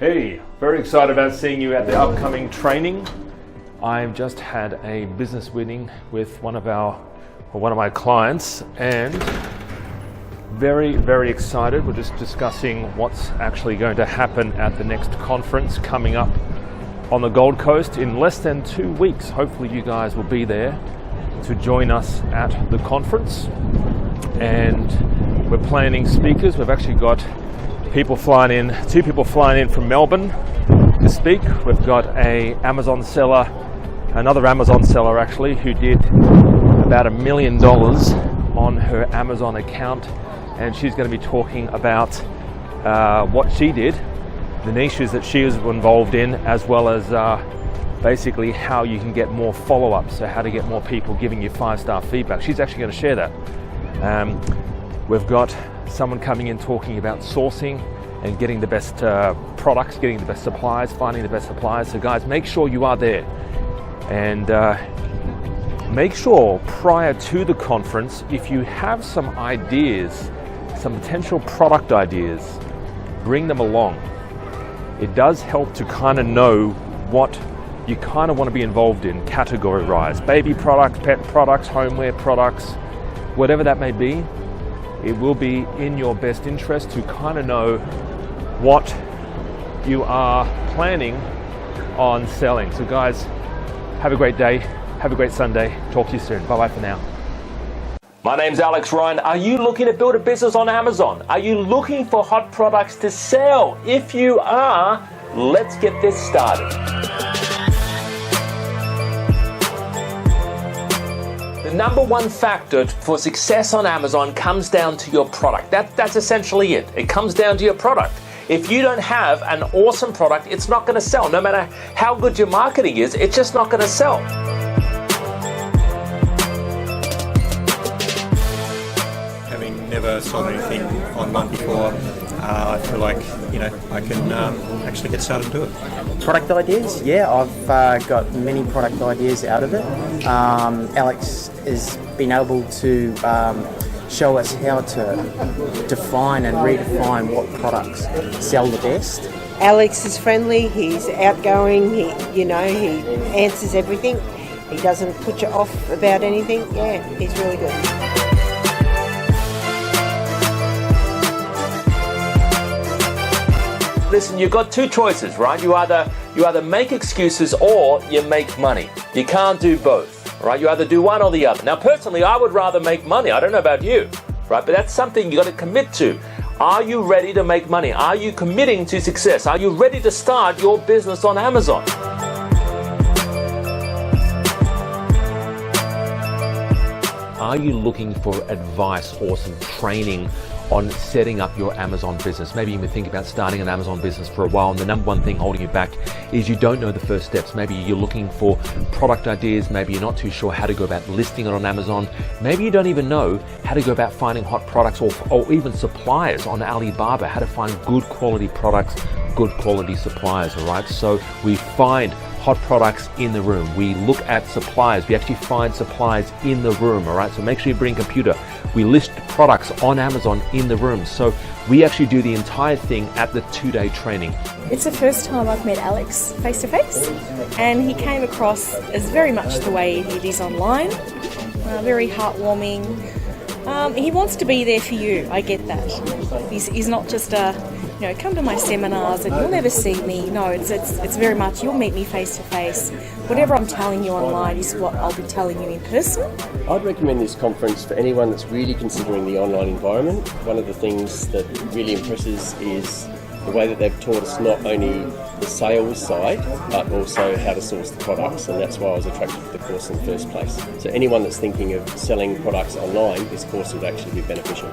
Hey, very excited about seeing you at the upcoming training. I've just had a business meeting with one of my clients, and very excited. We're just discussing what's actually going to happen at the next conference coming up on the Gold Coast in less than 2 weeks. Hopefully you guys will be there to join us at the conference, and we're planning speakers. We've actually got two people flying in from Melbourne to speak. We've got another Amazon seller actually, who did about $1 million on her Amazon account, and she's going to be talking about what she did, the niches that she was involved in, as well as basically how you can get more follow-ups, so how to get more people giving you 5-star feedback. She's actually going to share that. We've got someone coming in talking about sourcing and getting the best products, getting the best suppliers, finding the best suppliers. So guys, make sure you are there, and make sure prior to the conference, if you have some ideas, some potential product ideas, bring them along. It does help to kind of know what you kind of want to be involved in, categorize baby products, pet products, homeware products, whatever that may be. It will be in your best interest to kind of know what you are planning on selling. So guys, have a great day, have a great Sunday. Talk to you soon. Bye-bye for now. My name's Alex Ryan. Are you looking to build a business on Amazon? Are you looking for hot products to sell? If you are, let's get this started. The number one factor for success on Amazon comes down to your product. That's essentially it. It comes down to your product. If you don't have an awesome product, it's not going to sell. No matter how good your marketing is, it's just not going to sell. Having never sold anything online before, I feel like I can actually get started and do it. Product ideas, yeah, I've got many product ideas out of it. Alex has been able to show us how to define and redefine what products sell the best. Alex is friendly, he's outgoing, he answers everything. He doesn't put you off about anything. Yeah, he's really good. Listen, you've got two choices, right? You either make excuses or you make money. You can't do both, right? You either do one or the other. Now, personally, I would rather make money. I don't know about you, right? But that's something you got to commit to. Are you ready to make money? Are you committing to success? Are you ready to start your business on Amazon? Are you looking for advice or some training on setting up your Amazon business? Maybe you've been thinking about starting an Amazon business for a while, and the number one thing holding you back is you don't know the first steps. Maybe you're looking for product ideas. Maybe you're not too sure how to go about listing it on Amazon. Maybe you don't even know how to go about finding hot products or even suppliers on Alibaba, how to find good quality products, good quality suppliers, all right? So we find hot products in the room. We look at suppliers. We actually find suppliers in the room, all right? So make sure you bring a computer. We list products on Amazon in the room. So we actually do the entire thing at the 2-day training. It's the first time I've met Alex face to face, and he came across as very much the way it is online, very heartwarming. He wants to be there for you, I get that. He's not just come to my seminars and you'll never see me. No, it's very much you'll meet me face to face. Whatever I'm telling you online is what I'll be telling you in person. I'd recommend this conference for anyone that's really considering the online environment. One of the things that really impresses is the way that they've taught us not only the sales side, but also how to source the products, and that's why I was attracted to the course in the first place. So anyone that's thinking of selling products online, this course would actually be beneficial.